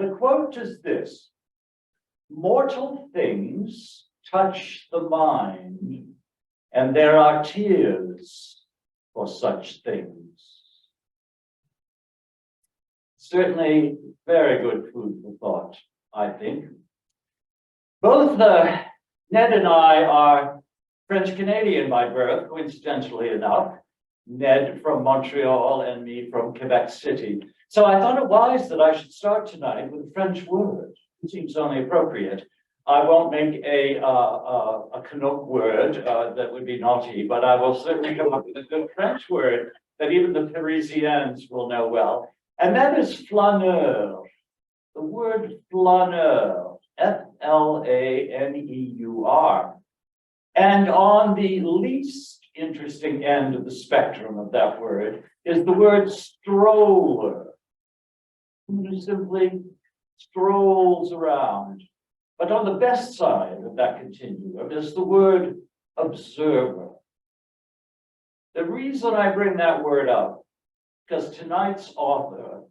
the quote is this: "Mortal things touch the mind, and there are tears for such things." Certainly very good food for thought, I think. Both Ned and I are French-Canadian by birth, coincidentally enough. Ned from Montreal and me from Quebec City. So I thought it wise that I should start tonight with a French word. It seems only appropriate. I won't make a Canuck word that would be naughty, but I will certainly come up with a good French word that even the Parisians will know well. And that is flaneur. The word flaneur, F-L-A-N-E-U-R. And on the least interesting end of the spectrum of that word is the word stroller, who simply strolls around. But on the best side of that continuum is the word observer. The reason I bring that word up, because tonight's author,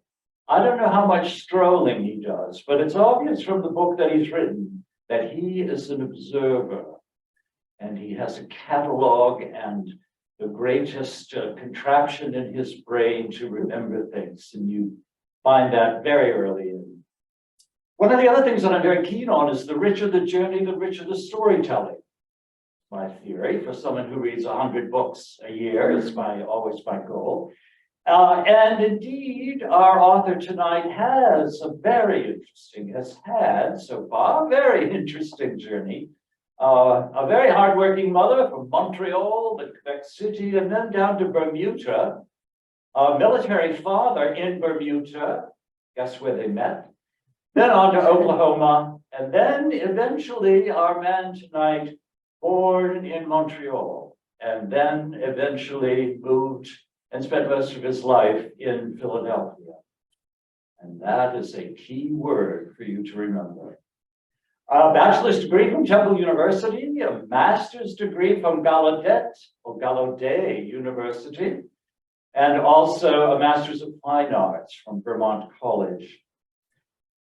I don't know how much strolling he does, but it's obvious from the book that he's written that he is an observer. And he has a catalog and the greatest contraption in his brain to remember things. And you find that very early in. One of the other things that I'm very keen on is the richer the journey, the richer the storytelling. My theory for someone who reads 100 books a year is always my goal. And indeed, our author tonight has had so far a very interesting journey. A very hardworking mother from Montreal, then Quebec City, and then down to Bermuda. A military father in Bermuda, guess where they met? Then on to Oklahoma, and then eventually our man tonight, born in Montreal, and then eventually moved and spent most of his life in Philadelphia. And that is a key word for you to remember. A bachelor's degree from Temple University, a master's degree from Gallaudet University, and also a master's of fine arts from Vermont College.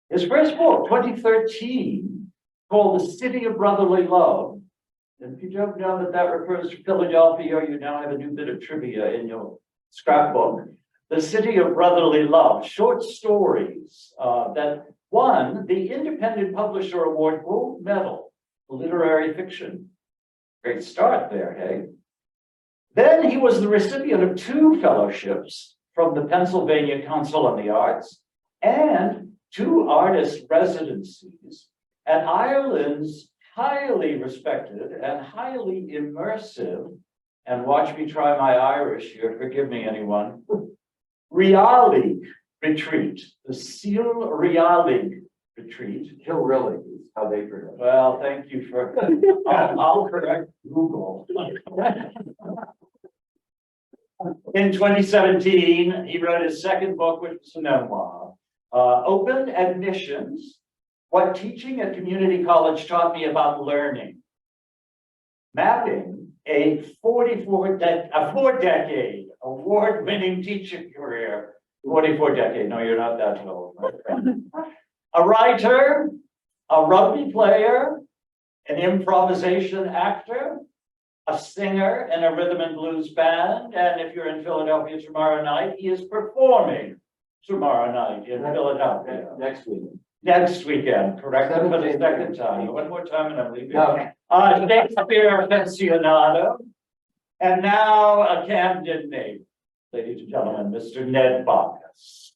His first book, 2013, called The City of Brotherly Love. And if you don't know that that refers to Philadelphia, you now have a new bit of trivia in your scrapbook. The City of Brotherly Love, short stories that won the Independent Publisher Award Gold Medal for literary fiction. Great start there, hey? Then he was the recipient of 2 fellowships from the Pennsylvania Council on the Arts and 2 artist residencies at Ireland's highly respected and highly immersive, and watch me try my Irish here, forgive me anyone, Rialig retreat, the Seal Rialig retreat. Kilrillig is how they pronounce it. Well, thank you for, I'll correct Google. In 2017, he wrote his second book, which was a memoir, Open Admissions, What Teaching at Community College Taught Me About Learning, mapping a 4-decade award-winning teaching career. 44 decade, no, you're not that old, my friend. A writer, a rugby player, an improvisation actor, a singer in a rhythm and blues band, and if you're in Philadelphia tomorrow night, he is performing tomorrow night in Philadelphia. Next week. Next weekend, correct? For the second time. One more time and I'm leaving. No. Shakespeare aficionado, and now a Camden native. Ladies and gentlemen, Mr. Ned Bachus.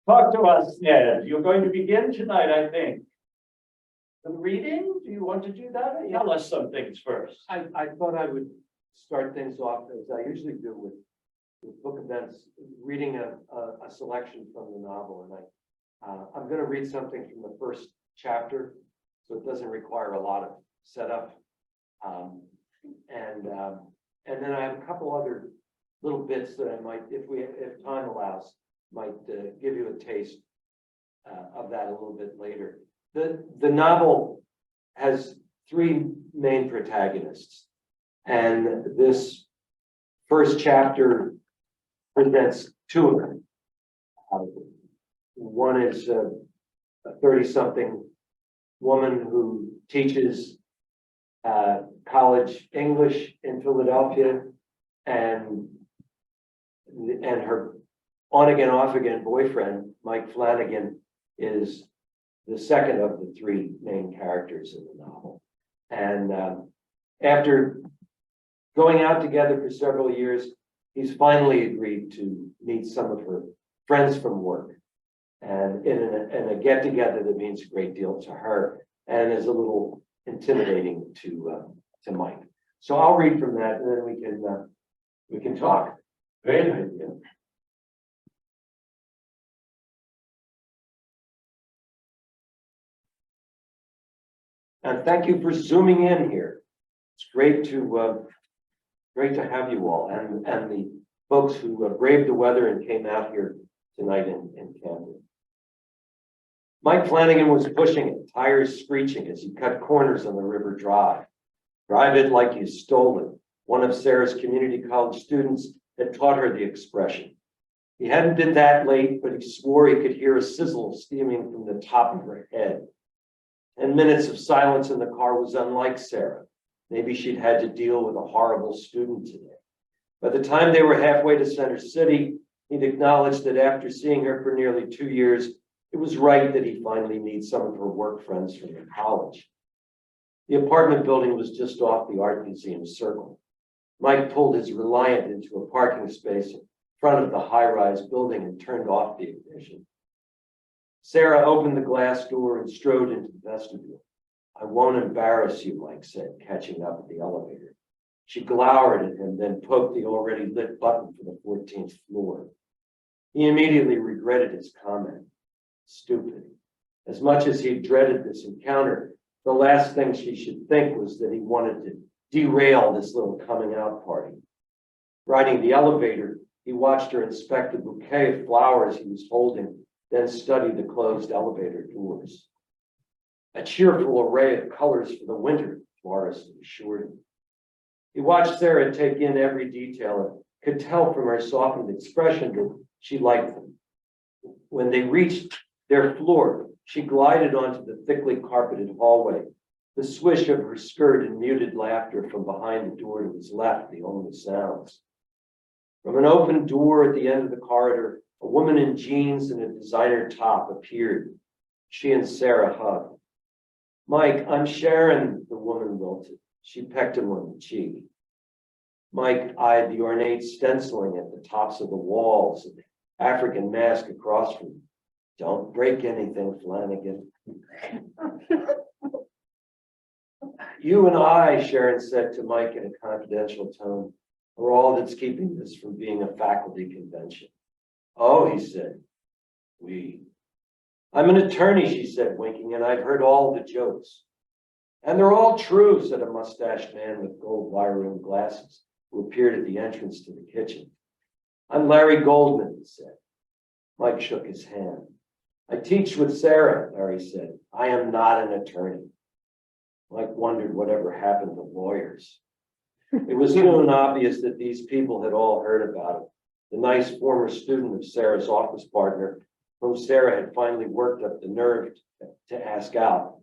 Talk to us, Ned. You're going to begin tonight, I think. The reading? Do you want to do that? Tell us some things first. I thought I would start things off as I usually do with book events, reading a selection from the novel. And I'm going to read something from the first chapter, so it doesn't require a lot of setup. And then I have a couple other little bits that I might, if time allows, might give you a taste of that a little bit later. The novel has 3 main protagonists, and this first chapter presents two of them. One is a 30-something woman who teaches college English in Philadelphia, and her on-again, off-again boyfriend, Mike Flanagan, is the second of the three main characters in the novel. And after going out together for several years, he's finally agreed to meet some of her friends from work. And in a get-together that means a great deal to her and is a little intimidating to Mike. So I'll read from that, and then we can talk. Great idea. And thank you for zooming in here. It's great to have you all, and the folks who braved the weather and came out here tonight in Camden. Mike Flanagan was pushing it, tires screeching as he cut corners on the River Drive. Drive it like you stole it. One of Sarah's community college students had taught her the expression. He hadn't been that late, but he swore he could hear a sizzle steaming from the top of her head. 10 minutes of silence in the car was unlike Sarah. Maybe she'd had to deal with a horrible student today. By the time they were halfway to Center City, he'd acknowledged that after seeing her for nearly 2 years, it was right that he finally meet some of her work friends from the college. The apartment building was just off the Art Museum circle. Mike pulled his Reliant into a parking space in front of the high-rise building and turned off the ignition. Sarah opened the glass door and strode into the vestibule. "I won't embarrass you," Mike said, catching up at the elevator. She glowered at him, then poked the already lit button for the 14th floor. He immediately regretted his comment. Stupid. As much as he dreaded this encounter, the last thing she should think was that he wanted to derail this little coming out party. Riding the elevator, he watched her inspect the bouquet of flowers he was holding, then study the closed elevator doors. A cheerful array of colors for the winter, the florist assured him. He watched Sarah take in every detail and could tell from her softened expression that she liked them. When they reached their floor, she glided onto the thickly carpeted hallway, the swish of her skirt and muted laughter from behind the door to his left, the only sounds. From an open door at the end of the corridor, a woman in jeans and a designer top appeared. She and Sarah hugged. "Mike, I'm Sharon," the woman wilted. She pecked him on the cheek. Mike eyed the ornate stenciling at the tops of the walls and the African mask across from him. "Don't break anything, Flanagan." "You and I," Sharon said to Mike in a confidential tone, "are all that's keeping this from being a faculty convention." "Oh," he said. "We." "I'm an attorney," she said, winking, "and I've heard all the jokes." "And they're all true," said a mustached man with gold wire-rimmed glasses who appeared at the entrance to the kitchen. "I'm Larry Goldman," he said. Mike shook his hand. "I teach with Sarah," Larry said. "I am not an attorney." Mike wondered whatever happened to lawyers. It was soon obvious that these people had all heard about it. The nice former student of Sarah's office partner, whom Sarah had finally worked up the nerve to ask out.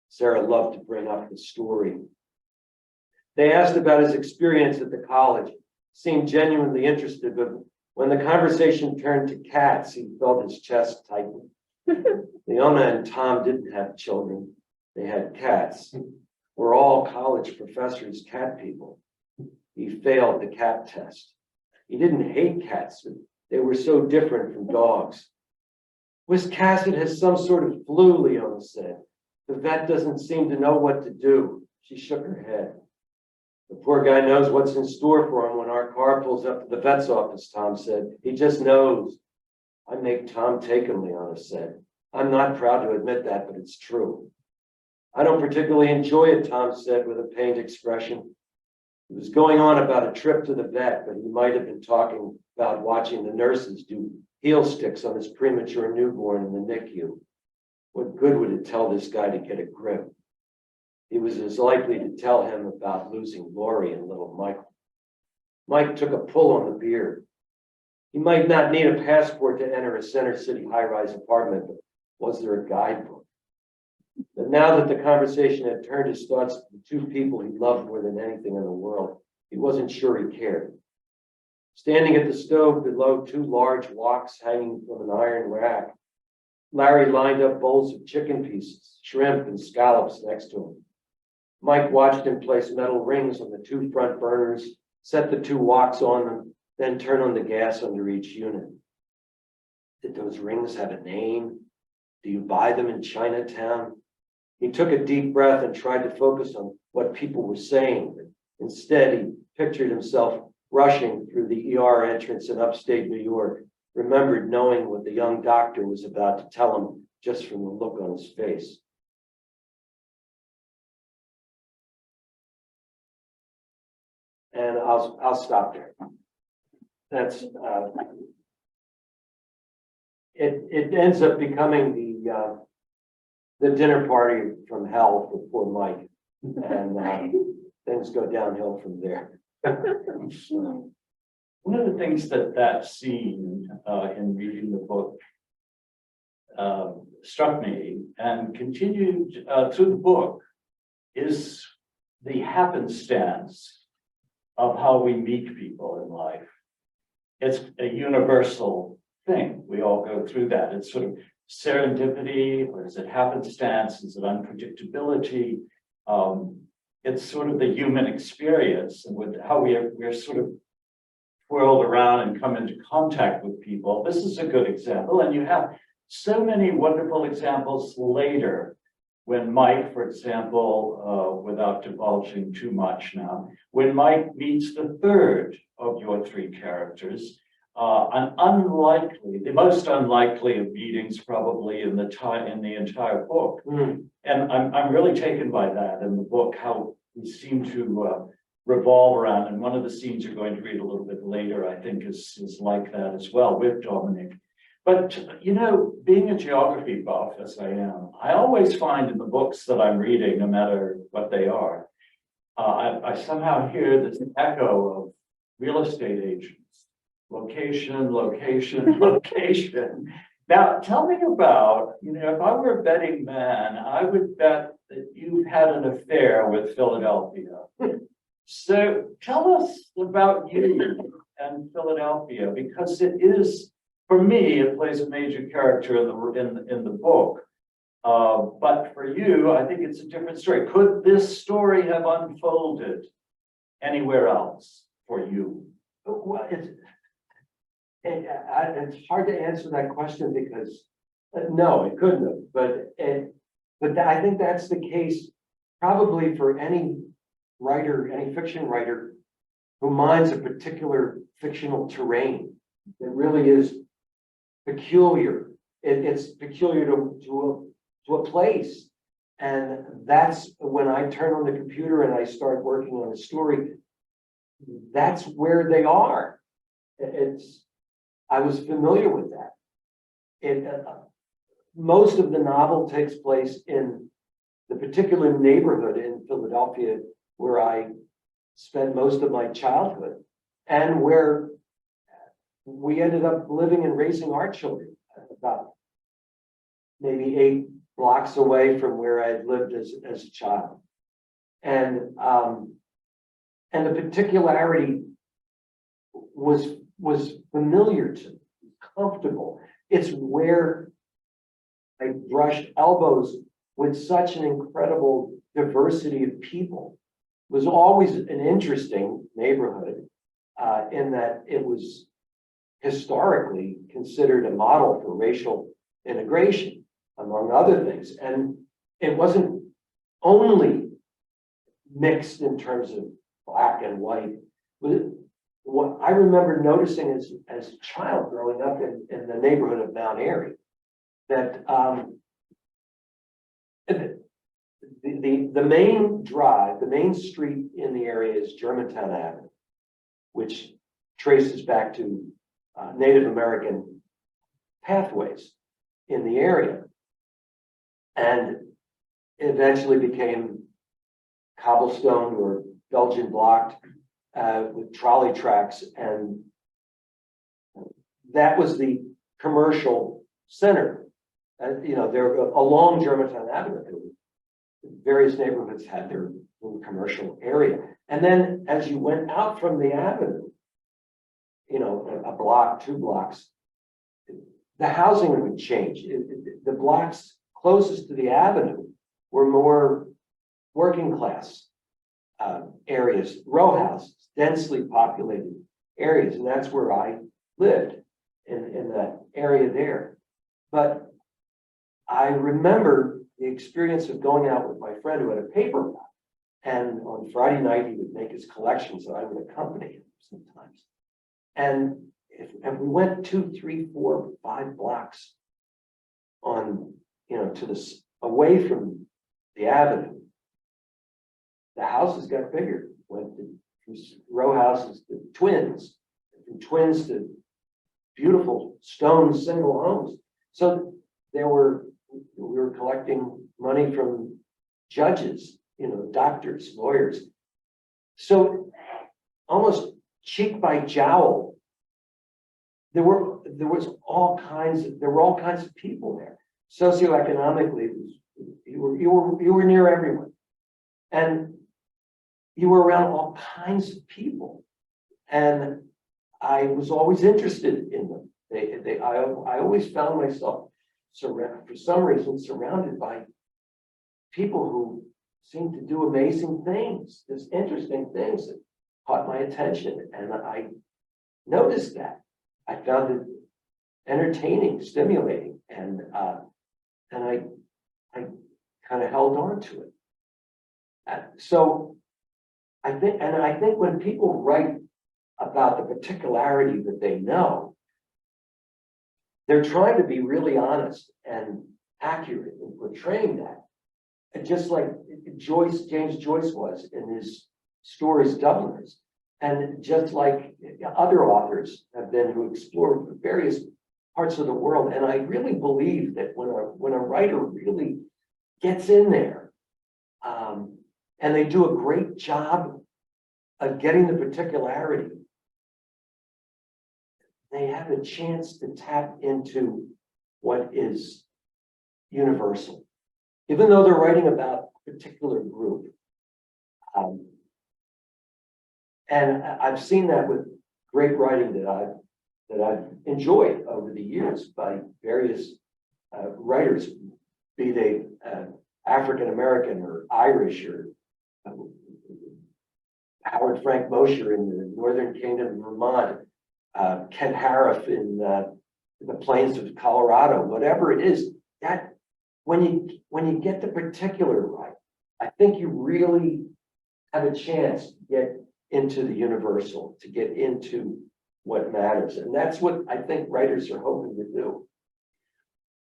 Sarah loved to bring up the story. They asked about his experience at the college, seemed genuinely interested, but when the conversation turned to cats, he felt his chest tighten. Leona and Tom didn't have children. They had cats. We're all college professors, cat people. He failed the cat test. He didn't hate cats, but they were so different from dogs. "Wiscasset has some sort of flu," Leona said. "The vet doesn't seem to know what to do." She shook her head. "The poor guy knows what's in store for him when our car pulls up to the vet's office," Tom said. "He just knows." "I make Tom take him," Leona said. "I'm not proud to admit that, but it's true." "I don't particularly enjoy it," Tom said with a pained expression. He was going on about a trip to the vet, but he might have been talking about watching the nurses do heel sticks on his premature newborn in the NICU. What good would it tell this guy to get a grip? He was as likely to tell him about losing Lori and little Michael. Mike took a pull on the beer. He He might not need a passport to enter a center city high-rise apartment, but was there a guidebook? But now that the conversation had turned his thoughts to the two people he loved more than anything in the world, he wasn't sure he cared. Standing at the stove below two large woks hanging from an iron rack, Larry lined up bowls of chicken pieces, shrimp, and scallops next to him. Mike watched him place metal rings on the two front burners, set the two woks on them, then turn on the gas under each unit. Did those rings have a name? Do you buy them in Chinatown? He took a deep breath and tried to focus on what people were saying. Instead, he pictured himself rushing through the ER entrance in upstate New York, remembered knowing what the young doctor was about to tell him just from the look on his face. And I'll stop there. That's it ends up becoming the dinner party from hell for poor Mike, and things go downhill from there. One of the things that scene in reading the book struck me and continued through the book is the happenstance of how we meet people in life. It's a universal thing. We all go through that. It's sort of serendipity, or is it happenstance? Is it unpredictability? It's sort of the human experience and with how we're sort of whirled around and come into contact with people. This is a good example. And you have so many wonderful examples later when Mike, for example, without divulging too much now, when Mike meets the third of your three characters, the most unlikely of meetings probably in the entire book. Mm. And I'm really taken by that in the book, how we seem to revolve around. And one of the scenes you're going to read a little bit later, I think is like that as well with Dominic. But, you know, being a geography buff as I am, I always find in the books that I'm reading, no matter what they are, I somehow hear this echo of real estate agents. Location, location, location. Now, tell me about, you know, if I were a betting man, I would bet that you've had an affair with Philadelphia. So tell us about you and Philadelphia, because it is, for me, it plays a major character in the book. But for you, I think it's a different story. Could this story have unfolded anywhere else for you? Well, it's hard to answer that question because no, it couldn't have. But I think that's the case probably for any writer, any fiction writer who minds a particular fictional terrain. It really is peculiar. It's peculiar to a place, and that's when I turn on the computer and I start working on a story. That's where they are. I was familiar with that. Most of the novel takes place in the particular neighborhood in Philadelphia where I spent most of my childhood and where we ended up living and raising our children, about maybe 8 blocks away from where I had lived as a child. And the particularity was familiar to me, comfortable. It's where I brushed elbows with such an incredible diversity of people. It was always an interesting neighborhood in that it was historically considered a model for racial integration, among other things. And it wasn't only mixed in terms of black and white, but what I remember noticing as a child growing up in the neighborhood of Mount Airy, that the main drive, the main street in the area is Germantown Avenue, which traces back to Native American pathways in the area, and eventually became cobblestone or Belgian blocked with trolley tracks and that was the commercial center. There along Germantown Avenue, various neighborhoods had their little commercial area. And then as you went out from the avenue, a block, 2 blocks, the housing would change. The blocks closest to the avenue were more working class areas, row houses, densely populated areas. And that's where I lived, in that area there. But I remember the experience of going out with my friend who had a paper route. And on Friday night, he would make his collection, so I would accompany him sometimes. And if we went 2, 3, 4, 5 blocks on, to this away from the avenue, the houses got bigger. Went from row houses to twins, from twins to beautiful stone single homes. So we were collecting money from judges, doctors, lawyers. So almost cheek by jowl, there were all kinds of people there. Socioeconomically, you were near everyone, and you were around all kinds of people, and I was always interested in them. I always found myself for some reason surrounded by people who seemed to do amazing things, just interesting things that caught my attention, and I noticed that. I found it entertaining, stimulating, and I kind of held on to it. So I think when people write about the particularity that they know, they're trying to be really honest and accurate in portraying that. And just like James Joyce was in his stories Dubliners, and just like other authors have been who explored various parts of the world. And I really believe that when a writer really gets in there, and they do a great job of getting the particularity, they have a chance to tap into what is universal, even though they're writing about a particular group. And I've seen that with great writing that I've enjoyed over the years by various writers, be they African American or Irish or Howard Frank Mosher in the Northern Kingdom of Vermont, Kent Harif in the plains of Colorado, whatever it is, that when you get the particular right, I think you really have a chance to get into the universal, to get into what matters. And that's what I think writers are hoping to do.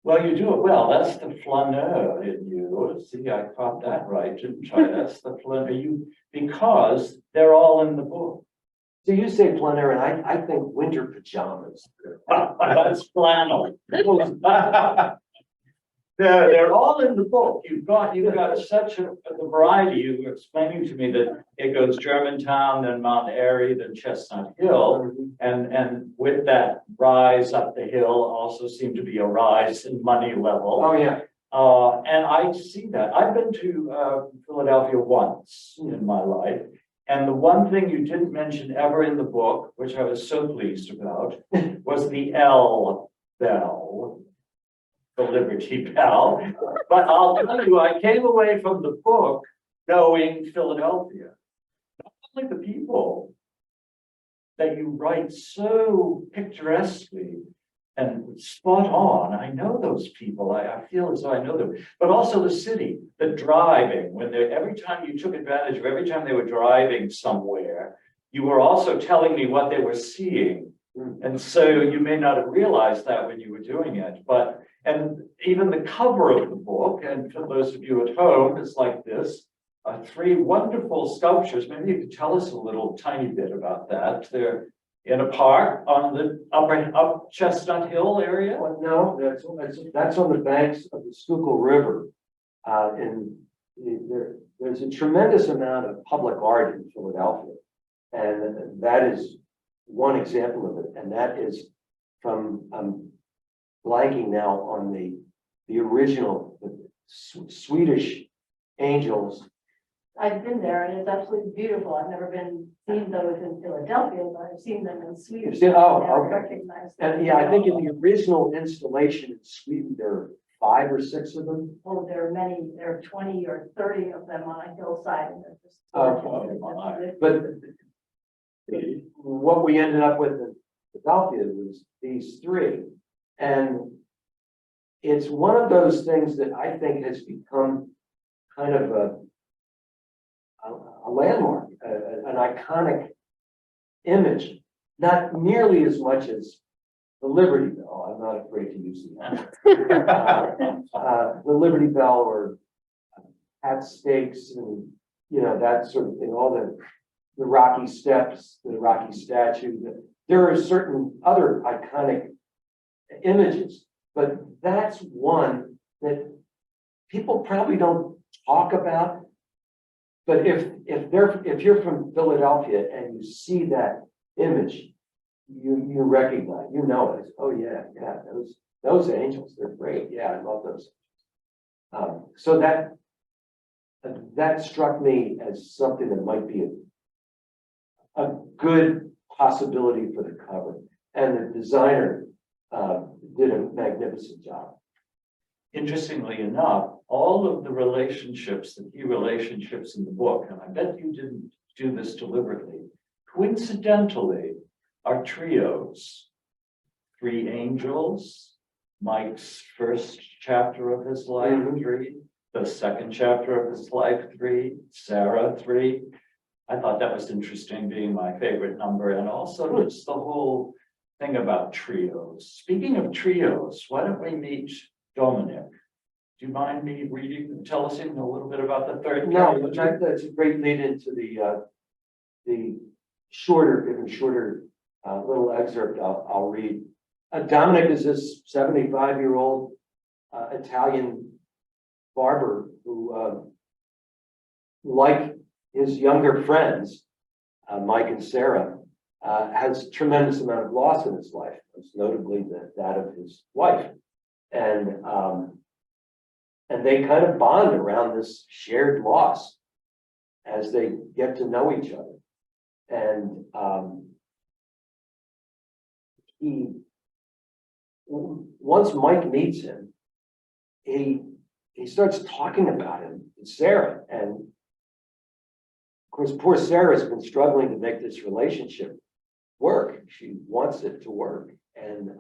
Well, you do it well. That's the flaneur in you. See, I caught that right, didn't I? That's the flaneur. Because they're all in the book. So you say flaneur, and I think winter pajamas. That's flannel. They're all in the book. You've got such a variety. You were explaining to me that it goes Germantown, then Mount Airy, then Chestnut Hill, and with that rise up the hill also seemed to be a rise in money level. Oh yeah. And I see that. I've been to Philadelphia once in my life, and the one thing you didn't mention ever in the book, which I was so pleased about, was the L bell. The Liberty Bell. But I'll tell you, I came away from the book knowing Philadelphia. Not only the people that you write so picturesquely and spot on. I know those people. I feel as though I know them. But also the city, the driving, every time you took advantage of, every time they were driving somewhere, you were also telling me what they were seeing. And so you may not have realized that when you were doing it, and even the cover of the book, and for those of you at home, is like this, 3 wonderful sculptures. Maybe you could tell us a little tiny bit about that. They're in a park on the up Chestnut Hill area. Well, no, that's on the banks of the Schuylkill River. And there's a tremendous amount of public art in Philadelphia. And that is one example of it. And that is from, I'm blanking now on the original, the Swedish Angels. I've been there and it's absolutely beautiful. I've never seen those in Philadelphia, but I've seen them in Sweden. You've seen- oh, I okay. recognize them. And yeah, I think in the original installation in Sweden, there are 5 or 6 of them. Oh, there are many, there are 20 or 30 of them on a hillside and they're just. Oh, gorgeous. But what we ended up with in Philadelphia was these 3. And it's one of those things that I think has become kind of a landmark, an iconic image, not nearly as much as the Liberty Bell. I'm not afraid to use the Liberty Bell or hat stakes and, you know, that sort of thing, all the Rocky steps, the Rocky statue. There are certain other iconic images, but that's one that people probably don't talk about. But if you're from Philadelphia and you see that image, you recognize, you know it. Oh yeah, those angels, they're great. Yeah, I love those. So that struck me as something that might be a good possibility for the cover, and the designer did a magnificent job. Interestingly enough, all of the relationships, the key relationships in the book, and I bet you didn't do this deliberately, coincidentally are trios. 3 angels, Mike's first chapter of his life, 3, the second chapter of his life, 3, Sarah, 3. I thought that was interesting, being my favorite number, and also just the whole thing about trios. Speaking of trios, why don't we meet Dominic? Do you mind me tell us a little bit about the third? No, that's a great lead into the shorter little excerpt I'll read. Dominic is this 75-year-old Italian barber who, like his younger friends, Mike and Sarah, has tremendous amount of loss in his life, most notably that of his wife. And they kind of bond around this shared loss as they get to know each other. And once Mike meets him, he starts talking about him to Sarah. And of course, poor Sarah's been struggling to make this relationship work. She wants it to work. And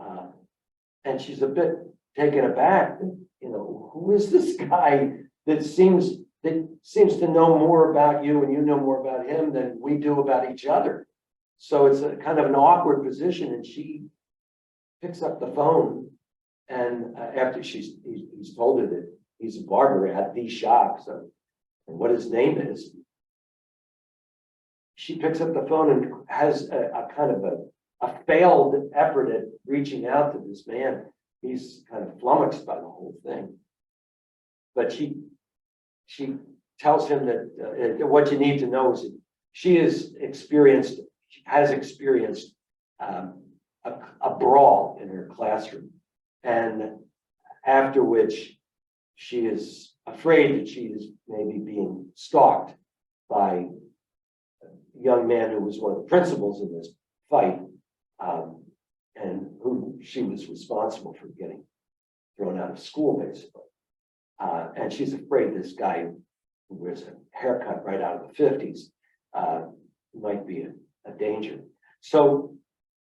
she's a bit taken aback. You know, who is this guy that seems to know more about you and you know more about him than we do about each other? So it's a kind of an awkward position, and she picks up the phone, and after he's told her that he's a barber at the shop, so and what his name is, she picks up the phone and has a kind of a failed effort at reaching out to this man. He's kind of flummoxed by the whole thing, but she tells him that what you need to know is that she has experienced a brawl in her classroom, and after which she is afraid that she is maybe being stalked by a young man who was one of the principals in this fight, and who she was responsible for getting thrown out of school, basically. And she's afraid this guy who wears a haircut right out of the 50s might be a danger. So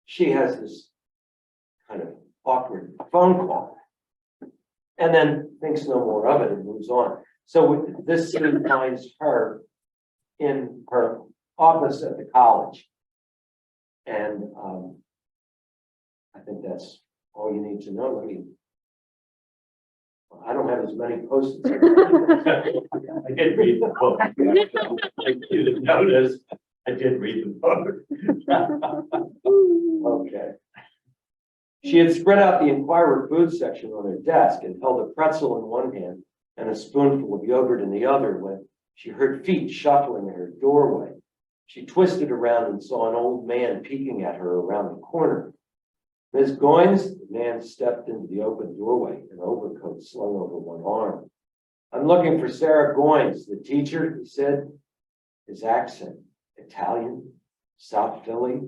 she has this kind of awkward phone call and then thinks no more of it and moves on. So this scene finds her in her office at the college. And I think that's all you need to know. I don't have as many post-its. I did read the book. I didn't notice. I did read the book. Okay. She had spread out the Inquirer food section on her desk and held a pretzel in one hand and a spoonful of yogurt in the other when she heard feet shuffling in her doorway. She twisted around and saw an old man peeking at her around the corner. Miss Goins, the man stepped into the open doorway, an overcoat slung over one arm. I'm looking for Sarah Goins, the teacher, he said. His accent, Italian, South Philly.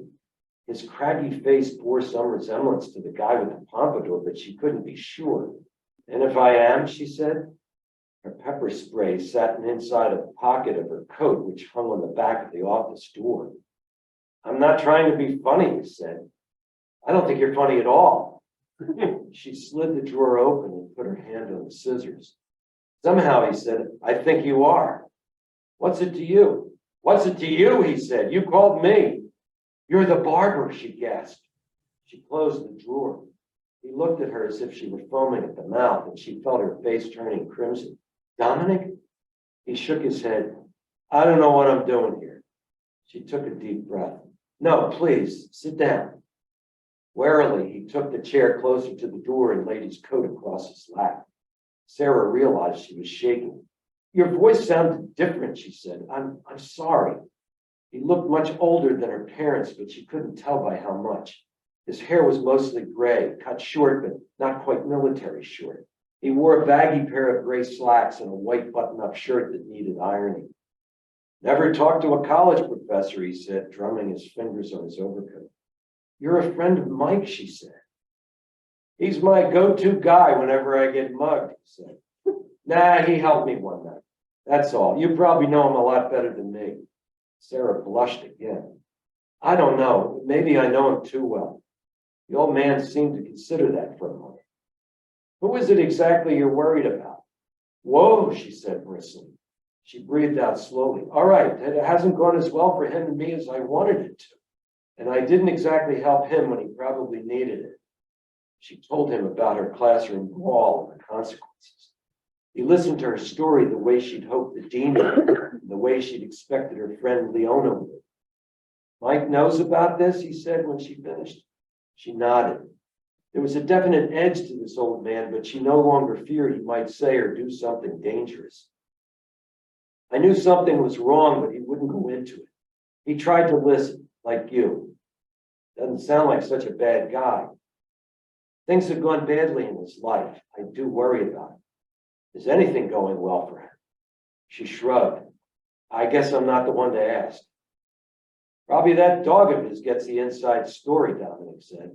His craggy face bore some resemblance to the guy with the pompadour, but she couldn't be sure. And if I am, she said. Her pepper spray sat inside a pocket of her coat, which hung on the back of the office door. I'm not trying to be funny, he said. I don't think you're funny at all. She slid the drawer open and put her hand on the scissors. Somehow, he said, I think you are. What's it to you? What's it to you? He said. You called me. You're the barber, she gasped. She closed the drawer. He looked at her as if she were foaming at the mouth, and she felt her face turning crimson. Dominic? He shook his head. I don't know what I'm doing here. She took a deep breath. No, please, sit down. Warily, he took the chair closer to the door and laid his coat across his lap. Sarah realized she was shaking. Your voice sounded different, she said. I'm sorry. He looked much older than her parents, but she couldn't tell by how much. His hair was mostly gray, cut short, but not quite military short. He wore a baggy pair of gray slacks and a white button-up shirt that needed ironing. Never talked to a college professor, he said, drumming his fingers on his overcoat. You're a friend of Mike, she said. He's my go-to guy whenever I get mugged, he said. Nah, he helped me one night. That's all. You probably know him a lot better than me. Sarah blushed again. I don't know. Maybe I know him too well. The old man seemed to consider that for a moment. Who is it exactly you're worried about? Whoa, she said bristling. She breathed out slowly. All right, it hasn't gone as well for him and me as I wanted it to. And I didn't exactly help him when he probably needed it. She told him about her classroom brawl and the consequences. He listened to her story the way she'd hoped the dean would, the way she'd expected her friend Leona would. Mike knows about this, he said when she finished. She nodded. There was a definite edge to this old man, but she no longer feared he might say or do something dangerous. I knew something was wrong, but he wouldn't go into it. He tried to listen, like you. Doesn't sound like such a bad guy. Things have gone badly in his life. I do worry about it. Is anything going well for him? She shrugged. I guess I'm not the one to ask. Probably that dog of his gets the inside story, Dominic said.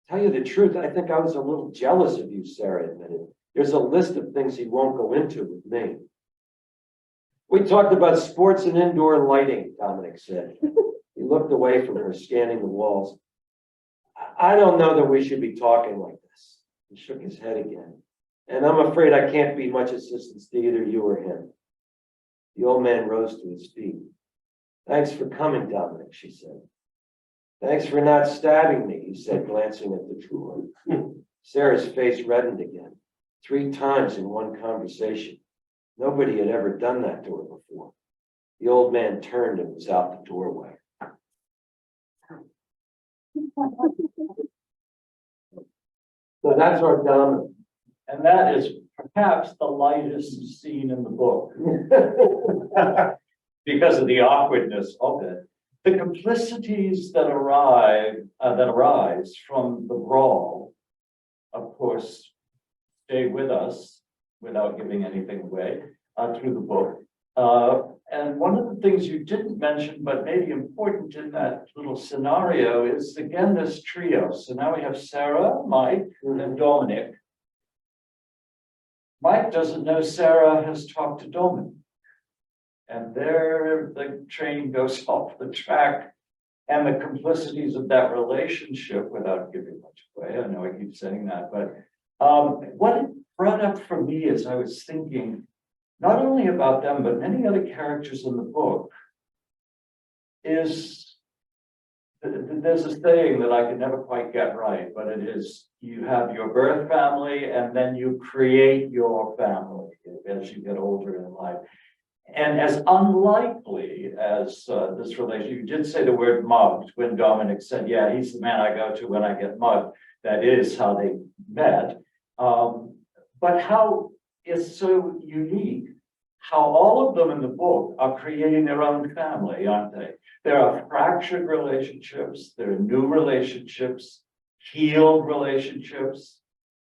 Tell you the truth, I think I was a little jealous of you, Sarah admitted. There's a list of things he won't go into with me. We talked about sports and indoor lighting, Dominic said. He looked away from her, scanning the walls. I don't know that we should be talking like this. He shook his head again. And I'm afraid I can't be much assistance to either you or him. The old man rose to his feet. Thanks for coming, Dominic, she said. Thanks for not stabbing me, he said, glancing at the drawer. Sarah's face reddened again, 3 times in one conversation. Nobody had ever done that to her before. The old man turned and was out the doorway. So that's our Dominic. And that is perhaps the lightest scene in the book because of the awkwardness of it. The complicities that arise from the brawl, of course, stay with us without giving anything away through the book. And one of the things you didn't mention, but maybe important in that little scenario, is again this trio. So now we have Sarah, Mike, and Dominic. Mike doesn't know Sarah has talked to Dominic. And there the train goes off the track, and the complicities of that relationship, without giving much away, I know I keep saying that, but what it brought up for me as I was thinking, not only about them, but many other characters in the book, is there's a saying that I could never quite get right, but it is, you have your birth family and then you create your family as you get older in life. And as unlikely as this relationship, you did say the word mugged when Dominic said, yeah, he's the man I go to when I get mugged. That is how they met. But how it's so unique how all of them in the book are creating their own family, aren't they? There are fractured relationships, there are new relationships, healed relationships,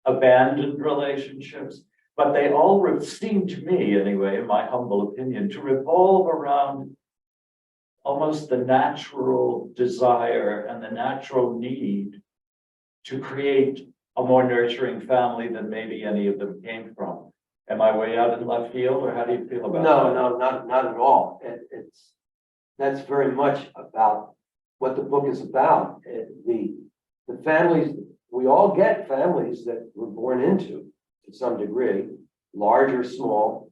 abandoned relationships, but they all seem to me, anyway, in my humble opinion, to revolve around almost the natural desire and the natural need to create a more nurturing family than maybe any of them came from. Am I way out in left field, or how do you feel about that? No, not at all. That's very much about what the book is about. The families, we all get families that we're born into to some degree, large or small,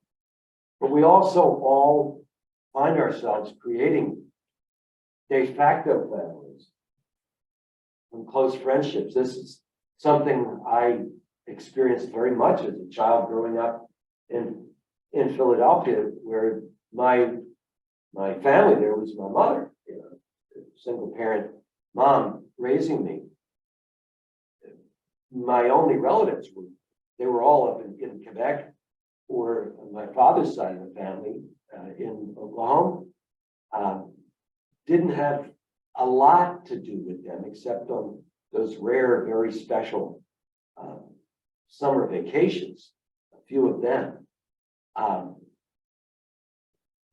but we also all find ourselves creating de facto families and close friendships. This is something I experienced very much as a child growing up in Philadelphia, where my family there was my mother, single parent mom raising me. My only relatives they were all up in Quebec, or on my father's side of the family in Oklahoma. Didn't have a lot to do with them except on those rare, very special summer vacations, a few of them.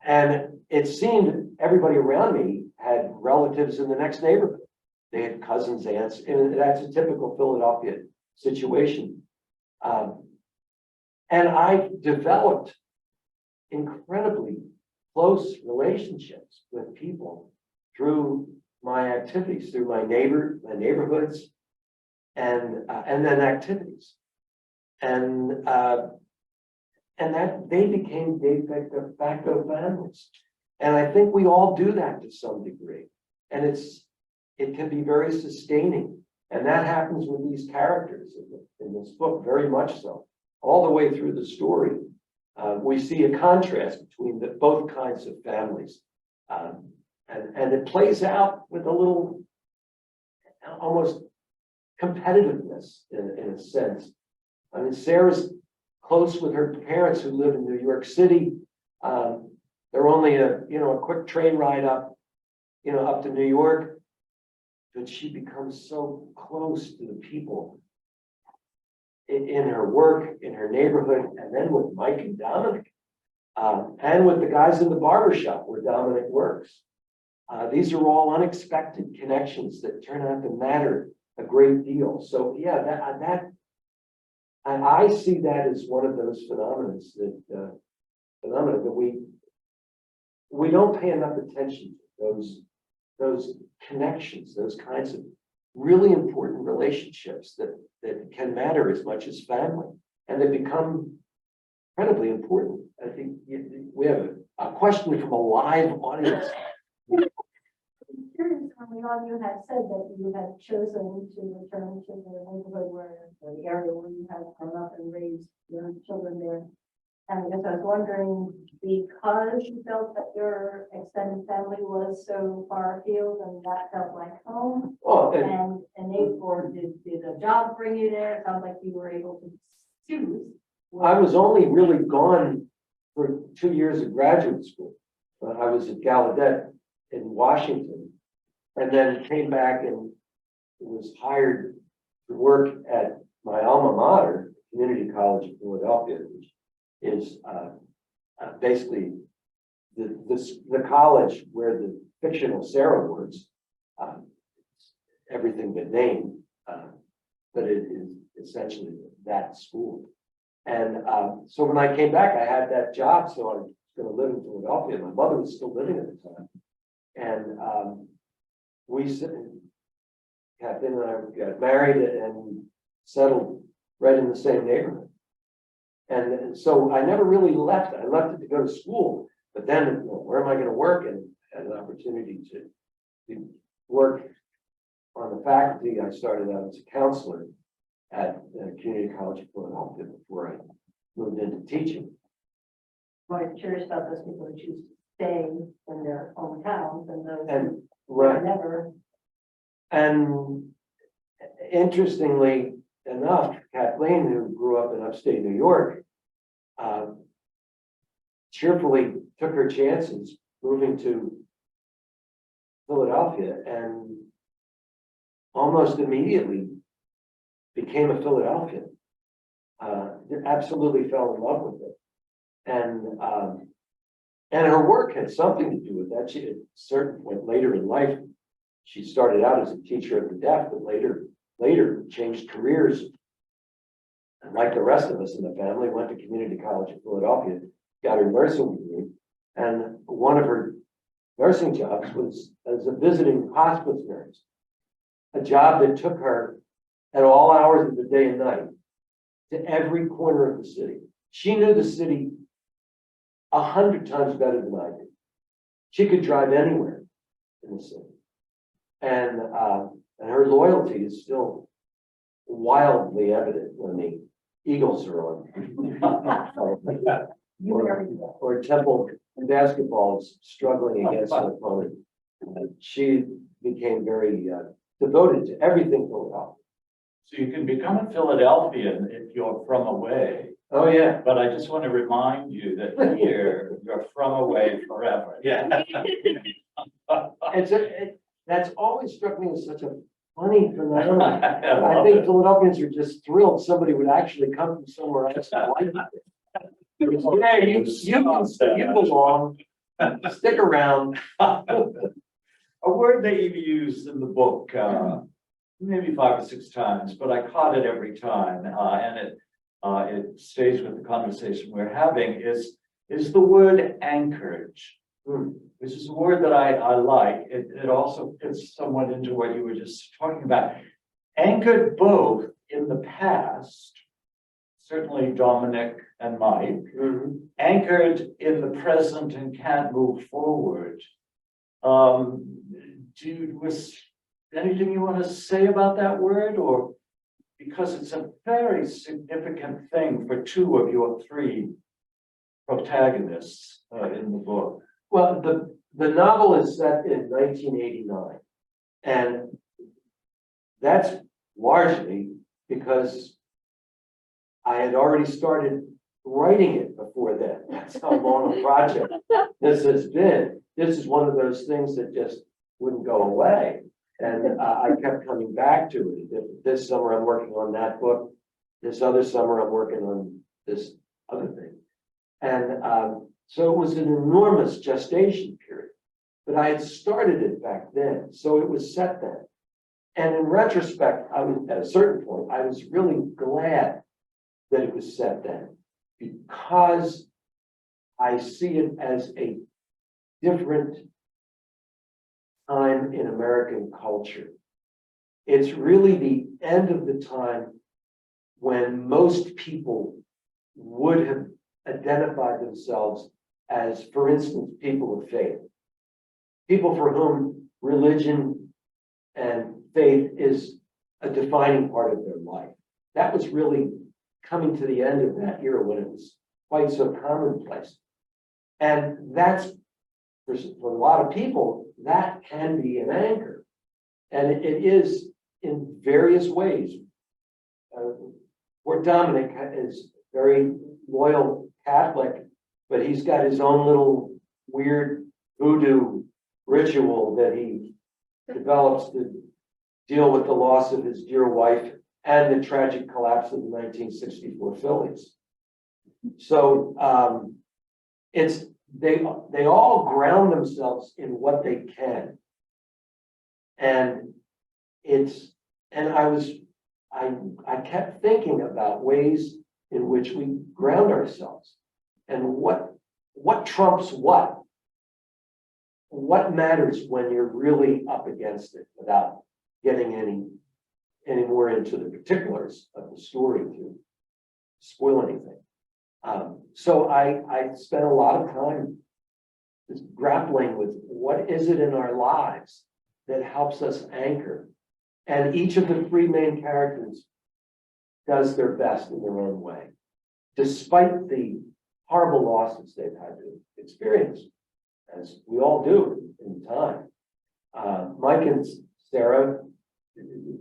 And it seemed everybody around me had relatives in the next neighborhood. They had cousins, aunts, and that's a typical Philadelphia situation. And I developed incredibly close relationships with people through my activities, through my neighborhoods, and then activities, and that they became de facto families. And I think we all do that to some degree, and it can be very sustaining. And that happens with these characters in this book, very much so. All the way through the story, we see a contrast between both kinds of families. And it plays out with a little almost competitiveness in a sense. I mean, Sarah's close with her parents who live in New York City. They're only a quick train ride up to New York. But she becomes so close to the people in her work, in her neighborhood, and then with Mike and Dominic, and with the guys in the barbershop where Dominic works. These are all unexpected connections that turn out to matter a great deal. So yeah, that I see that as one of those phenomena that we don't pay enough attention to those connections, those kinds of really important relationships that can matter as much as family, and they become incredibly important. I think we have a question from a live audience. I'm curious, when you had said that you had chosen to return to the neighborhood or the area where you had grown up and raised your children there. And I guess I was wondering, because you felt that your extended family was so far afield and that felt like home, and did a job bring you there? It sounds like you were able to choose. I was only really gone for 2 years of graduate school. I was at Gallaudet in Washington, and then came back and was hired to work at my alma mater, Community College of Philadelphia, which is basically the college where the fictional Sarah works, everything but name, but it is essentially that school. And so when I came back, I had that job, so I was going to live in Philadelphia. My mother was still living at the time, and Kathleen and I got married and settled right in the same neighborhood. And so I never really left. I left it to go to school, but then where am I going to work? And had an opportunity to work on the faculty. I started out as a counselor at the Community College of Philadelphia before I moved into teaching. I'm curious about those people who choose to stay in their hometowns and those And who never. And interestingly enough, Kathleen, who grew up in upstate New York, cheerfully took her chances moving to Philadelphia and almost immediately became a Philadelphian. Absolutely fell in love with it. And her work had something to do with that. She, at a certain point later in life, she started out as a teacher of the deaf, but later changed careers. And like the rest of us in the family, went to Community College of Philadelphia, got her nursing degree, and one of her nursing jobs was as a visiting hospice nurse, a job that took her at all hours of the day and night to every corner of the city. She knew the city 100 times better than I did. She could drive anywhere in the city. And her loyalty is still wildly evident when the Eagles are on. or Temple basketball is struggling against an opponent. She became very devoted to everything Philadelphia. So you can become a Philadelphian if you're from away. Oh, yeah. But I just want to remind you that here, you're from away forever. Yeah. That's always struck me as such a funny phenomenon. I think Philadelphians are just thrilled somebody would actually come from somewhere else and like it. Yeah, you belong. Stick around. A word that you used in the book, maybe 5 or 6 times, but I caught it every time, and it stays with the conversation we're having, is the word anchorage, which is a word that I like. It also fits somewhat into what you were just talking about. Anchored both in the past, certainly Dominic and Mike, anchored in the present and can't move forward. Was anything you want to say about that word, or because it's a very significant thing for 2 of your 3 protagonists in the book? Well, the novel is set in 1989, and that's largely because I had already started writing it before then. That's how long a project this has been. This is one of those things that just wouldn't go away. And I kept coming back to it. This summer I'm working on that book. This other summer I'm working on this other thing. And so it was an enormous gestation period. But I had started it back then, so it was set then. And in retrospect, I was at a certain point, I was really glad that it was set then, because I see it as a different time in American culture. It's really the end of the time when most people would have identified themselves as, for instance, people of faith. People for whom religion and faith is a defining part of their life. That was really coming to the end of that era when it was quite so commonplace. And that's, for a lot of people, that can be an anchor. And it is in various ways. Poor Dominic is very loyal Catholic, but he's got his own little weird voodoo ritual that he develops to deal with the loss of his dear wife and the tragic collapse of the 1964 Phillies. So they all ground themselves in what they can. And I kept thinking about ways in which we ground ourselves and what trumps what. What matters when you're really up against it without getting any more into the particulars of the story to spoil anything. So I spent a lot of time just grappling with what is it in our lives that helps us anchor. And each of the 3 main characters does their best in their own way, despite the horrible losses they've had to experience, as we all do in time. Mike and Sarah,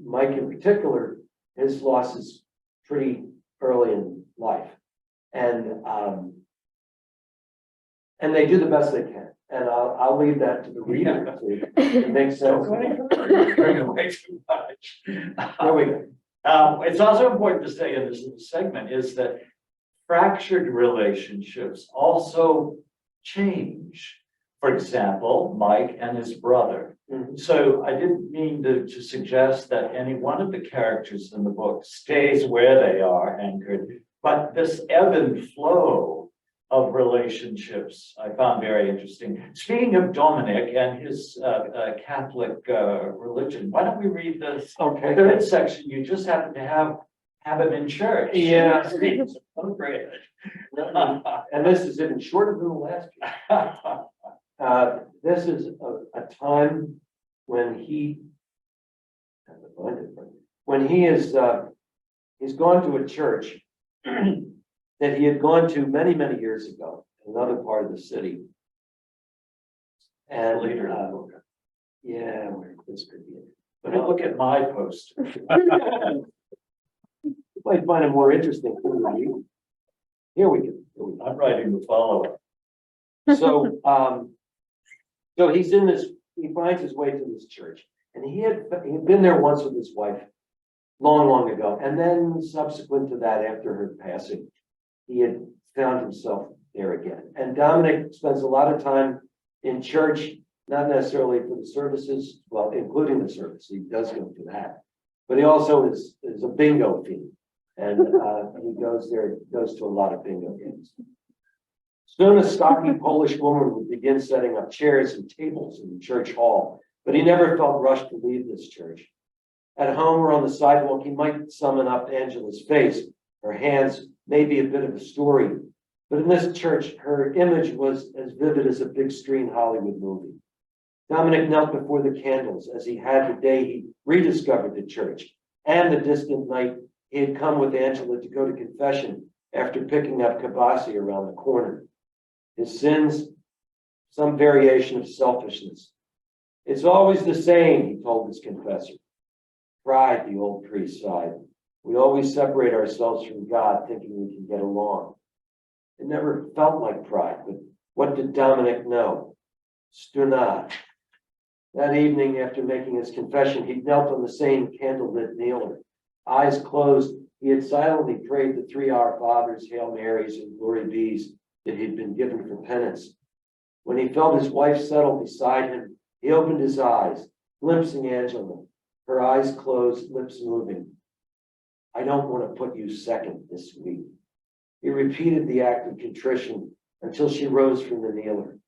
Mike in particular, his loss is pretty early in life. And And they do the best they can. And I'll leave that to the reader to make sense. Don't go any further. Bring away too much. There we go. It's also important to say in this segment is that fractured relationships also change. For example, Mike and his brother. Mhm. So I didn't mean to suggest that any one of the characters in the book stays where they are anchored, but this ebb and flow of relationships I found very interesting. Speaking of Dominic and his Catholic religion, why don't we read this Okay. third section? You just happen to have him in church. Yeah. It's appropriate. And this is even shorter than the last year. This is a time when he is he's gone to a church that he had gone to many, many years ago, in another part of the city. And Later. yeah, this could be it. But look at my poster. You might find it more interesting than you. Here we go. I'm writing the follow-up. So, so he's in this, he finds his way to this church, and he had been there once with his wife long, long ago. And then subsequent to that, after her passing, he had found himself there again. And Dominic spends a lot of time in church, not necessarily for the services, well, including the service, he does go to that. But he also is a bingo fiend. And he goes to a lot of bingo games. Soon a stocky Polish woman would begin setting up chairs and tables in the church hall, but he never felt rushed to leave this church. At home or on the sidewalk, he might summon up Angela's face, her hands, maybe a bit of a story. But in this church, her image was as vivid as a big screen Hollywood movie. Dominic knelt before the candles as he had the day he rediscovered the church and the distant night he had come with Angela to go to confession after picking up Kabasi around the corner. His sins, some variation of selfishness. It's always the same, he told his confessor. Pride, the old priest sighed. We always separate ourselves from God thinking we can get along. It never felt like pride, but what did Dominic know? Stunad. That evening, after making his confession, he knelt on the same candlelit kneeler. Eyes closed, he had silently prayed the 3 Our Fathers, Hail Marys, and Glory Bees that he'd been given for penance. When he felt his wife settle beside him, he opened his eyes, glimpsing Angela, her eyes closed, lips moving. I don't want to put you second this week. He repeated the act of contrition until she rose from the kneeler.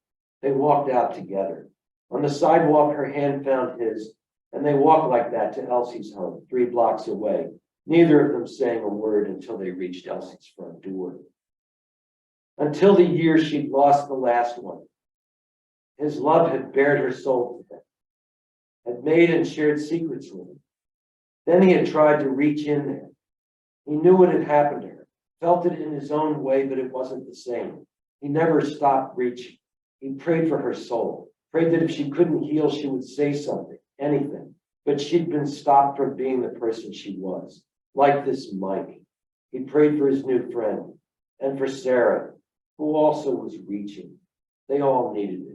They walked out together. On the sidewalk, her hand found his, and they walked like that to Elsie's home, 3 blocks away, neither of them saying a word until they reached Elsie's front door. Until the year she'd lost the last one. His love had bared her soul to him, had made and shared secrets with him. Then he had tried to reach in there. He knew what had happened to her, felt it in his own way, but it wasn't the same. He never stopped reaching. He prayed for her soul, prayed that if she couldn't heal, she would say something, anything. But she'd been stopped from being the person she was, like this Mike. He prayed for his new friend and for Sarah, who also was reaching. They all needed him.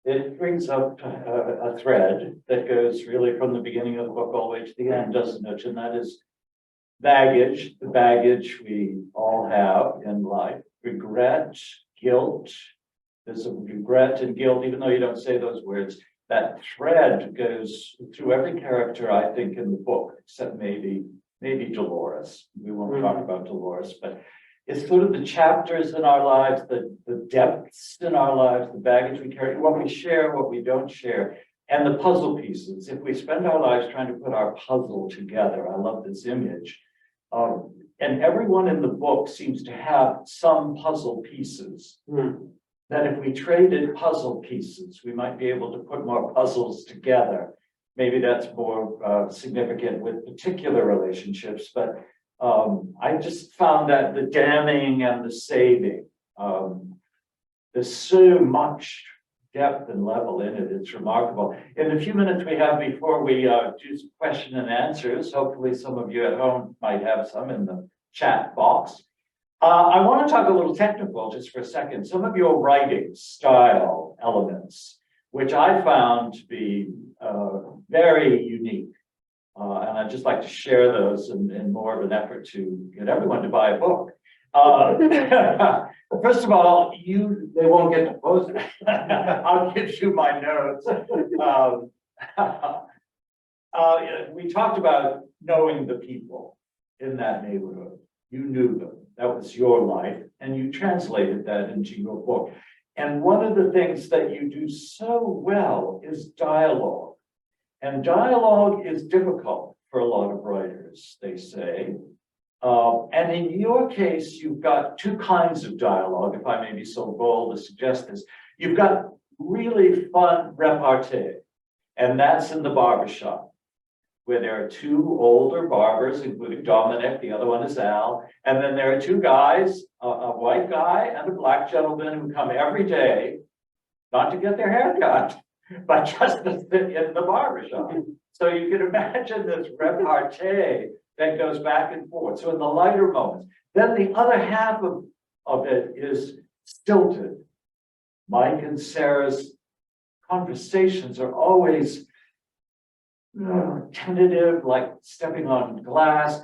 It brings up a thread that goes really from the beginning of the book all the way to the end, doesn't it? And that is baggage, the baggage we all have in life, regret, guilt. There's a regret and guilt, even though you don't say those words. That thread goes through every character, I think, in the book, except maybe Dolores. We won't talk about Dolores, but it's sort of the chapters in our lives, the depths in our lives, the baggage we carry, what we share, what we don't share, and the puzzle pieces. If we spend our lives trying to put our puzzle together, I love this image. And everyone in the book seems to have some puzzle pieces. That if we traded puzzle pieces, we might be able to put more puzzles together. Maybe that's more significant with particular relationships, but I just found that the damning and the saving, there's so much depth and level in it. It's remarkable. In the few minutes we have before we do some question and answers, hopefully some of you at home might have some in the chat box. I want to talk a little technical just for a second. Some of your writing style elements, which I found to be very unique. And I'd just like to share those in more of an effort to get everyone to buy a book. First of all, they won't get to post it. I'll give you my notes. We talked about knowing the people in that neighborhood. You knew them. That was your life, and you translated that into your book. And one of the things that you do so well is dialogue. And dialogue is difficult for a lot of writers, they say. And in your case, you've got two kinds of dialogue, if I may be so bold to suggest this. You've got really fun repartee, and that's in the barbershop, where there are two older barbers, including Dominic, the other one is Al, and then there are two guys, a white guy and a black gentleman who come every day, not to get their hair cut, but just to sit in the barbershop. So you can imagine this repartee that goes back and forth. So in the lighter moments, then the other half of it is stilted. Mike and Sarah's conversations are always tentative, like stepping on glass.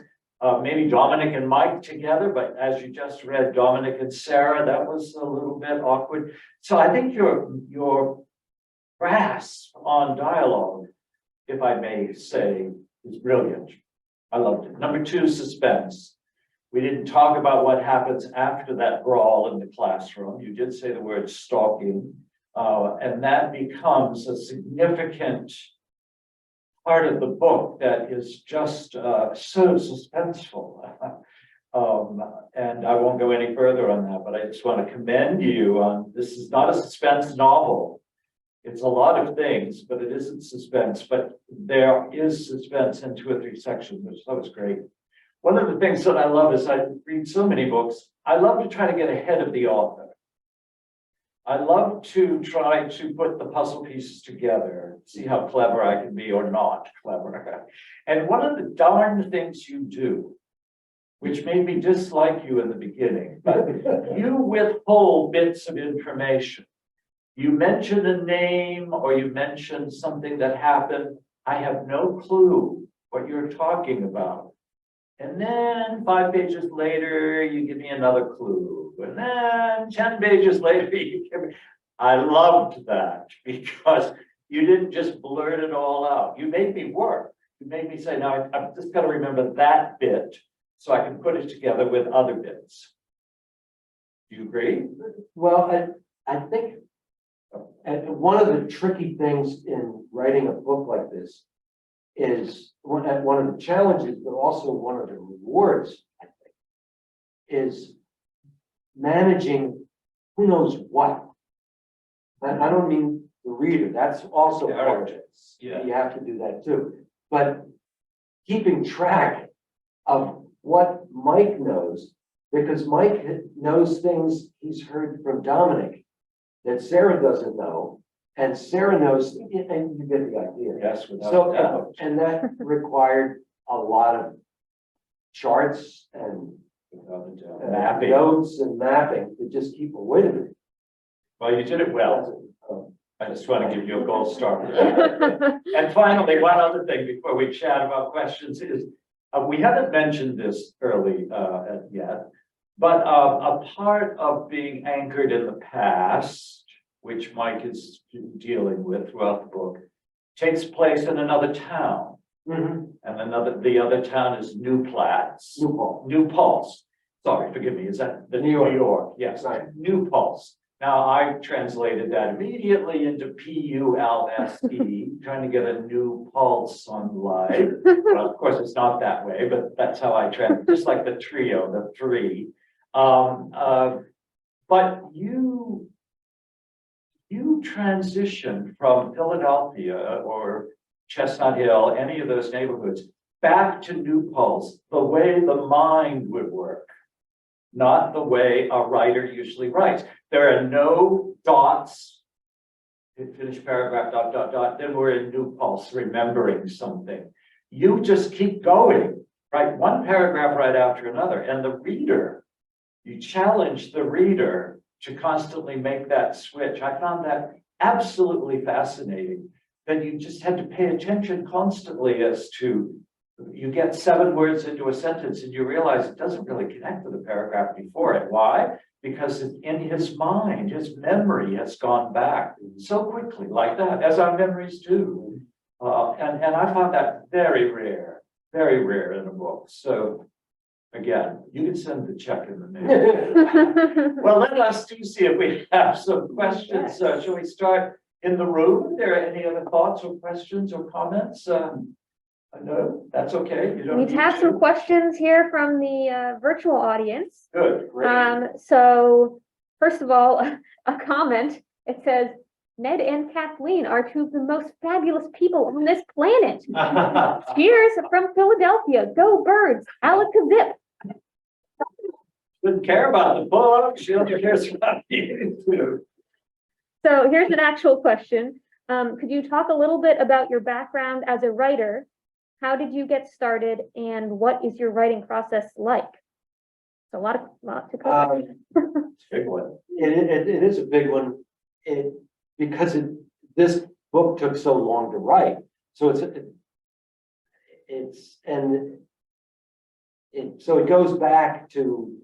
Maybe Dominic and Mike together, but as you just read, Dominic and Sarah, that was a little bit awkward. So I think your grasp on dialogue, if I may say, is brilliant. I loved it. Number two, suspense. We didn't talk about what happens after that brawl in the classroom. You did say the word stalking, and that becomes a significant part of the book that is just so suspenseful. And I won't go any further on that, but I just want to commend you on, this is not a suspense novel. It's a lot of things, but it isn't suspense, but there is suspense in 2 or 3 sections, which that was great. One of the things that I love is I read so many books. I love to try to get ahead of the author. I love to try to put the puzzle pieces together, see how clever I can be or not clever. And one of the darn things you do, which made me dislike you in the beginning, but you withhold bits of information. You mention a name or you mention something that happened. I have no clue what you're talking about. And then 5 pages later, you give me another clue. And then 10 pages later, you give me... I loved that because you didn't just blurt it all out. You made me work. You made me say, now I've just got to remember that bit so I can put it together with other bits. Do you agree? Well, I think one of the tricky things in writing a book like this is one of the challenges, but also one of the rewards, I think, is managing who knows what. And I don't mean the reader, that's also part of it. Yeah. You have to do that too. But keeping track of what Mike knows, because Mike knows things he's heard from Dominic that Sarah doesn't know, and Sarah knows, and you get the idea. Yes, without doubt. And that required a lot of charts and Mapping. notes and mapping to just keep, wait a minute. Well, you did it well. I just want to give you a gold star for that. And finally, one other thing before we chat about questions is, we haven't mentioned this early yet, but a part of being anchored in the past, which Mike is dealing with throughout the book, takes place in another town. Mm-hmm. And the other town is New Paltz. New Paltz. Sorry, forgive me. Is that the New York? Yes, Right. New Paltz. Now I translated that immediately into P-U-L-S-E, trying to get a new pulse on life. Well, of course, it's not that way, but that's how I translate. Just like the trio, the three. But you transitioned from Philadelphia or Chestnut Hill, any of those neighborhoods, back to New Paltz, the way the mind would work, not the way a writer usually writes. There are no dots, finish paragraph, dot, dot, dot, then we're in New Paltz, remembering something. You just keep going, right? One paragraph right after another, and the reader you challenge the reader to constantly make that switch. I found that absolutely fascinating, that you just had to pay attention constantly as to, you get 7 words into a sentence and you realize it doesn't really connect with the paragraph before it. Why? Because in his mind, his memory has gone back so quickly like that, as our memories do. And I found that very rare in a book. So again, you can send the check in the mail. Well, let us do see if we have some questions. Shall we start in the room? Are there any other thoughts or questions or comments? No, that's okay. You don't We need have to. some questions here from the virtual audience. Good, great. So first of all, a comment. It says, Ned and Kathleen are 2 of the most fabulous people on this planet. Cheers from Philadelphia. Go Birds. Alakazip. Didn't care about the book. She only cares about you too. So here's an actual question. Could you talk a little bit about your background as a writer? How did you get started, and what is your writing process like? It's a lot to cover. Big one. It is a big one. Because this book took so long to write. So so it goes back to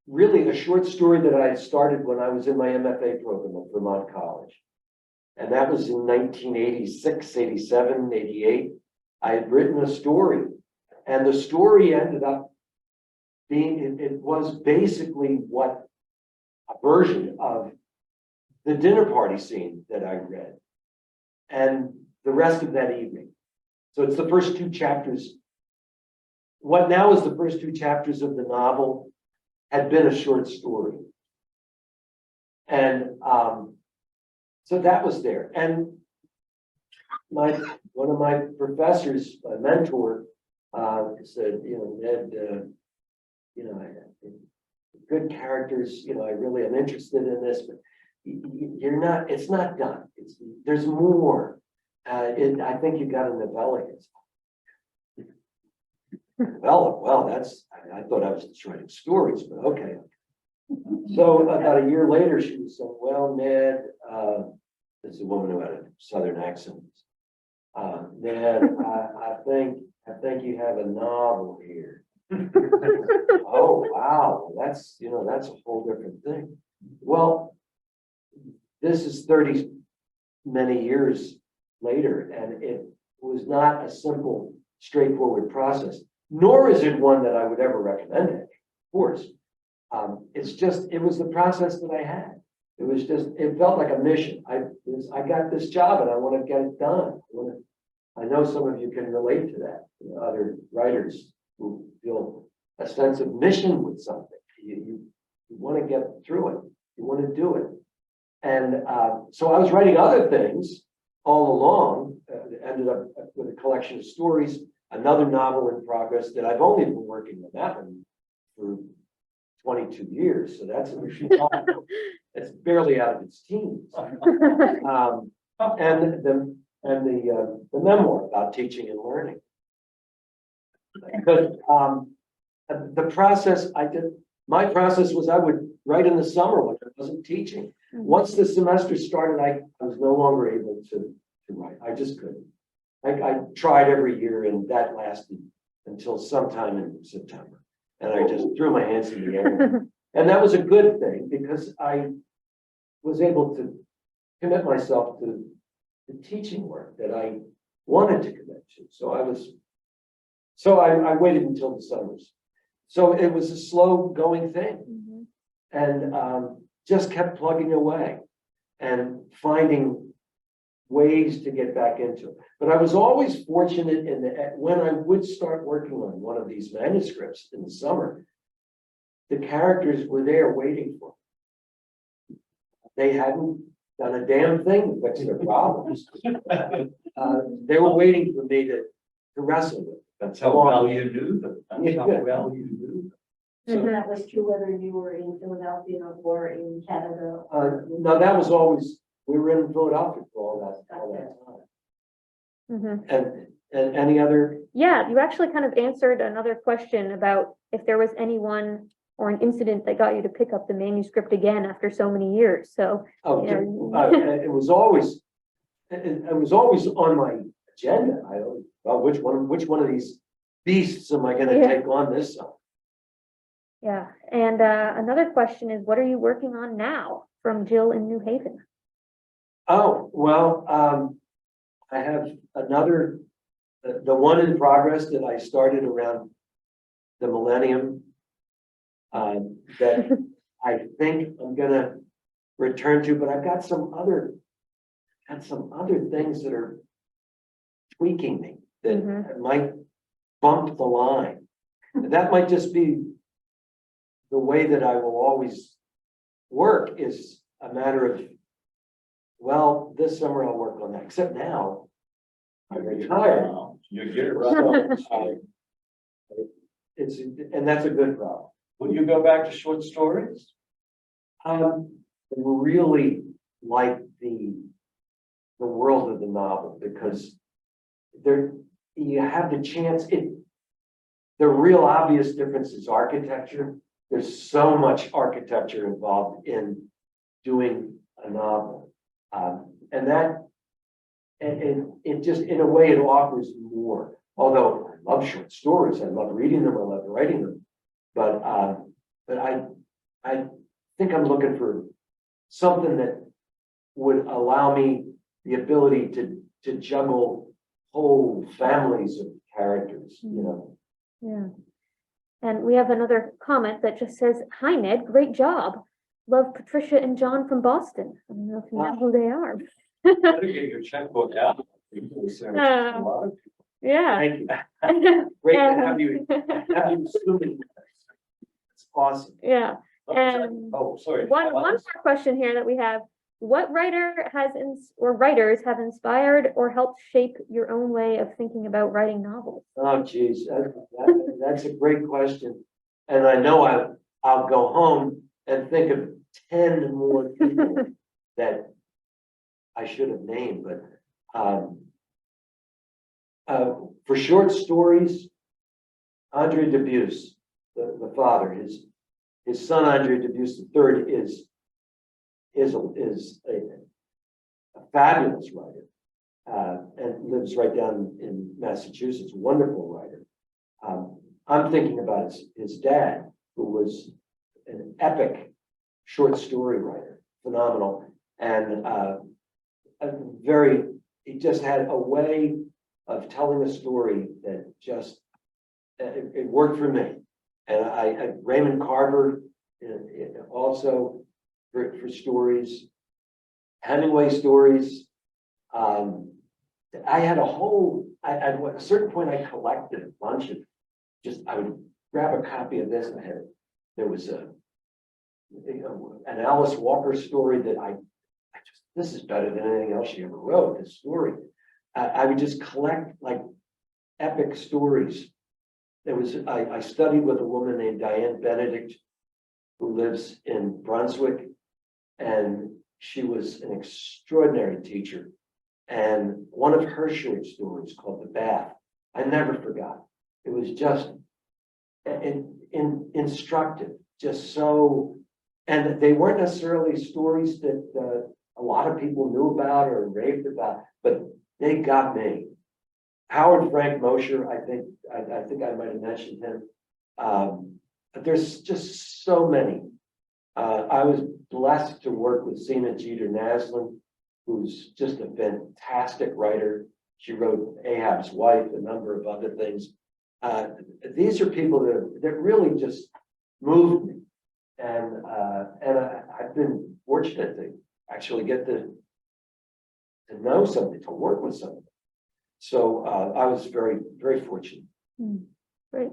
really a short story that I started when I was in my MFA program at Vermont College. And that was in 1986, 87, 88. I had written a story, and the story ended up being, it was basically what a version of the dinner party scene that I read, and the rest of that evening. So it's the first 2 chapters. What now is the first 2 chapters of the novel had been a short story. And so that was there. And one of my professors, my mentor, said, Ned, good characters, I really am interested in this, but it's not done. There's more. I think you got a novella. Well, I thought I was just writing stories, but okay. So about a year later, she was saying, well, Ned, this is a woman who had a Southern accent. Ned, I think you have a novel here. Oh, wow. That's a whole different thing. Well, this is 30 many years later, and it was not a simple, straightforward process, nor is it one that I would ever recommend it, of course. It was the process that I had. It felt like a mission. I got this job and I want to get it done. I know some of you can relate to that, other writers who feel a sense of mission with something. You want to get through it. You want to do it. And so I was writing other things all along, ended up with a collection of stories, another novel in progress that I've only been working on that one for 22 years. So it's barely out of its teens. And the memoir about teaching and learning. But the process my process was I would write in the summer when I wasn't teaching. Once the semester started, I was no longer able to write. I just couldn't. I tried every year, and that lasted until sometime in September. And I just threw my hands in the air. And that was a good thing because I was able to commit myself to the teaching work that I wanted to commit to. So I waited until the summers. So it was a slow going thing, and just kept plugging away and finding ways to get back into it. But I was always fortunate when I would start working on one of these manuscripts in the summer, the characters were there waiting for me. They hadn't done a damn thing to fix their problems. They were waiting for me to wrestle with. That's how well you knew them. That's how well you knew them. So that was true whether you were in Philadelphia or in Canada? No, that was always, we were in Philadelphia for all that time. And any other? Yeah, you actually kind of answered another question about if there was anyone or an incident that got you to pick up the manuscript again after so many years. So, Oh, Yeah. it was always, it was always on my agenda. Well, which one of these beasts am I gonna Yeah. take on this summer? yeah. And another question is, what are you working on now? From Jill in New Haven. Oh, well, I have another, the one in progress that I started around the millennium. That I think I'm gonna return to, but I've got some other things that are tweaking me that might bump the line. That might just be the way that I will always work, is a matter of, well, this summer I'll work on that, except now I'm retired. You're right. So, and that's a good problem. Will you go back to short stories? I really like the world of the novel, because there you have the chance. The real obvious difference is architecture. There's so much architecture involved in doing a novel, and it just, in a way, it offers more. Although I love short stories, I love reading them, I love writing them, but I think I'm looking for something that would allow me the ability to juggle whole families of characters, you know. Yeah. And we have another comment that just says, "Hi Ned, great job. Love Patricia and John from Boston." I don't know if you know who they are. Better get your checkbook out. Yeah. Thank you. Great to have you assuming. It's awesome. Yeah. And Oh, sorry. one more question here that we have. What writer or writers have inspired or helped shape your own way of thinking about writing novels? Oh, geez, that's a great question. And I know I'll go home and think of 10 more people that I should have named, but for short stories, Andre Dubus, the father, his son Andre Dubus III is a fabulous writer, and lives right down in Massachusetts. Wonderful writer. I'm thinking about his dad, who was an epic short story writer, phenomenal, and he just had a way of telling a story that just it worked for me. And Raymond Carver also for stories, Hemingway stories. I had at a certain point I collected a bunch of I would grab a copy of this, and there was an Alice Walker story that this is better than anything else she ever wrote, this story. I would just collect like epic stories. I studied with a woman named Diane Benedict, who lives in Brunswick, and she was an extraordinary teacher. And one of her short stories called The Bath, I never forgot. It was just instructive, just so, and they weren't necessarily stories that a lot of people knew about or raved about, but they got me. Howard Frank Mosher, I think I might have mentioned him. But there's just so many. I was blessed to work with Sina Jeter Naslin, who's just a fantastic writer. She wrote Ahab's Wife, a number of other things. These are people that really just moved me, and I've been fortunate to actually get to know somebody, to work with somebody. So I was very, very fortunate. Great.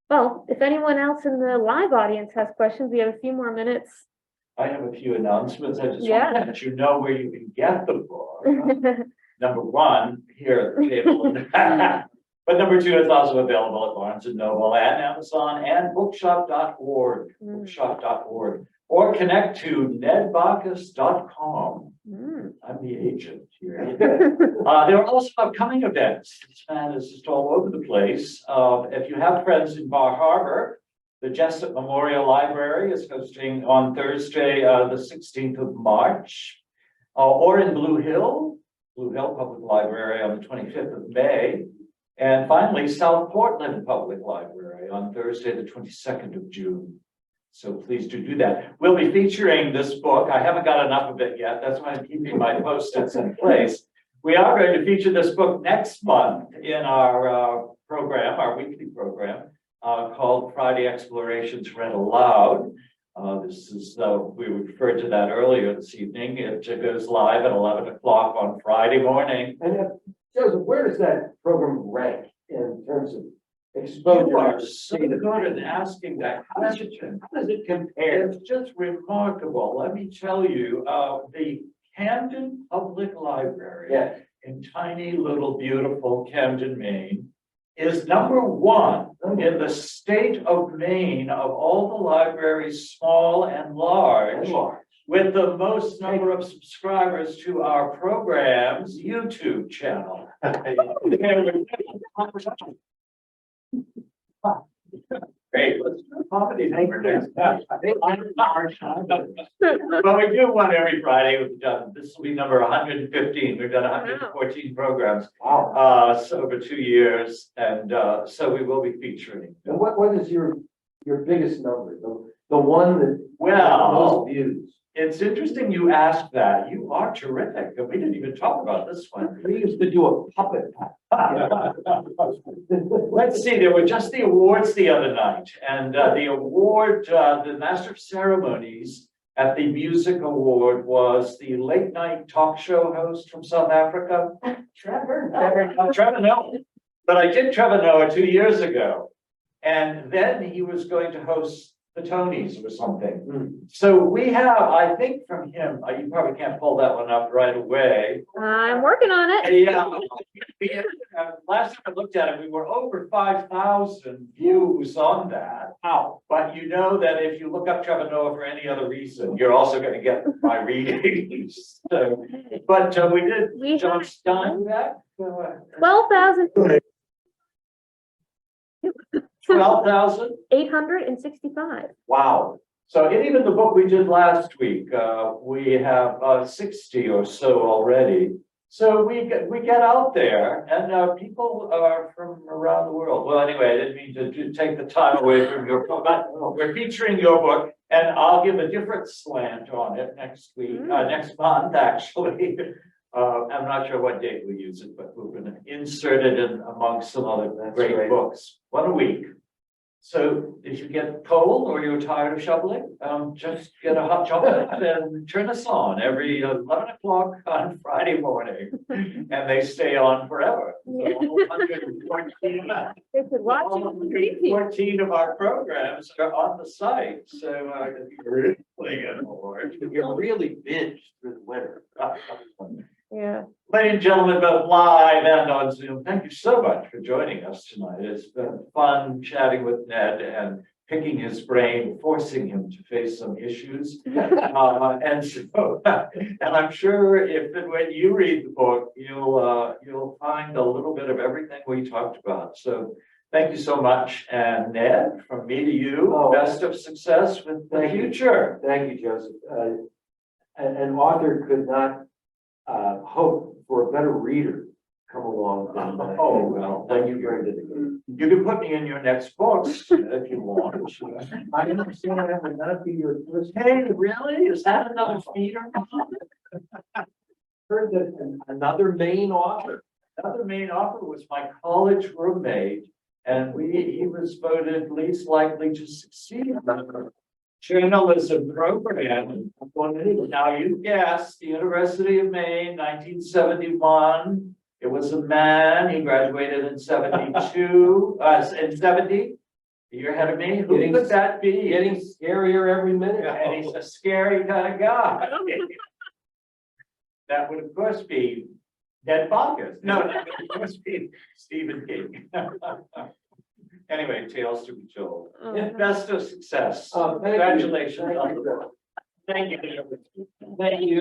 Well, if anyone else in the live audience has questions, we have a few more minutes. I have a few announcements. I just want to let you know where you can get the book. Number one, here at the table. But number two, it's also available at Barnes & Noble and Amazon and bookshop.org, bookshop.org, or connect to nedbachus.com. I'm the agent here. There are also upcoming events. This man is just all over the place. If you have friends in Bar Harbor, The Jessup Memorial Library is hosting on Thursday, the 16th of March. Or in Blue Hill Public Library on the 25th of May. And finally, South Portland Public Library on Thursday, the 22nd of June. So please do that. We'll be featuring this book. I haven't got enough of it yet. That's why I'm keeping my Post-its in place. We are going to feature this book next month in our program, our weekly program, called Friday Explorations Read Aloud. This is, we referred to that earlier this evening. It goes live at 11 o'clock on Friday morning. And Joseph, where does that program rank in terms of exposure? You are so good at asking that question. How does it compare? It's just remarkable. Let me tell you, the Camden Public Library Yeah. in tiny little beautiful Camden, Maine, is #1 in the state of Maine of all the libraries, small and large, with the most number of subscribers to our program's YouTube channel. Great, let's do a comedy number next time. Well, we do one every Friday. We've done, this will be number 115. We've done 114 programs. Wow. So over 2 years, and so we will be featuring. And what is your biggest number? The one that Well, most views. it's interesting you asked that. You are terrific, and we didn't even talk about this one. We used to do a puppet. Let's see, there were just the awards the other night, and the award, the Master of Ceremonies at the Music Award was the late night talk show host from South Africa. Trevor Noah. But I did Trevor Noah 2 years ago. And then he was going to host the Tonys or something. So we have, I think from him, you probably can't pull that one up right away. I'm working on it. Yeah. Last time I looked at it, we were over 5,000 views on that. Wow. But you know that if you look up Trevor Noah for any other reason, you're also going to get my readings. So, but we did John Steinbeck. 12,000. 12,000? 865. Wow. So and even the book we did last week, we have 60 or so already. So we get out there, and people are from around the world. Well, anyway, I didn't mean to take the time away from your book, but we're featuring your book, and I'll give a different slant on it next week, next month, actually. I'm not sure what date we use it, but we're going to insert it in amongst some other great books. 1 a week. So if you get cold or you're tired of shoveling, just get a hot chocolate and turn us on every 11 o'clock on Friday morning, and they stay on forever. So 114 of our programs are on the site. So you're really binged through the winter. Yeah. Ladies and gentlemen, both live and on Zoom, thank you so much for joining us tonight. It's been fun chatting with Ned and picking his brain, forcing him to face some issues. And so, and I'm sure if and when you read the book, you'll find a little bit of everything we talked about. So thank you so much. And Ned, from me to you, best of success with the future. Thank you, Joseph. An author could not hope for a better reader come along. Well, then you can put me in your next books if you want. I understand that would not be your first. Hey, really? Is that another feeder? Heard that another Maine author. Another Maine author was my college roommate, and he was voted least likely to succeed in the journalism program. Now you guessed, the University of Maine, 1971. It was a man. He graduated in 72, in 70. A year ahead of me. Who could that be? Getting scarier every minute. And he's a scary kind of guy. That would, of course, be Ned Bachus. No, that would, of course, be Stephen King. Anyway, tales to be told. Best of success. Thank you. Congratulations. Thank you. Thank you. Thank you.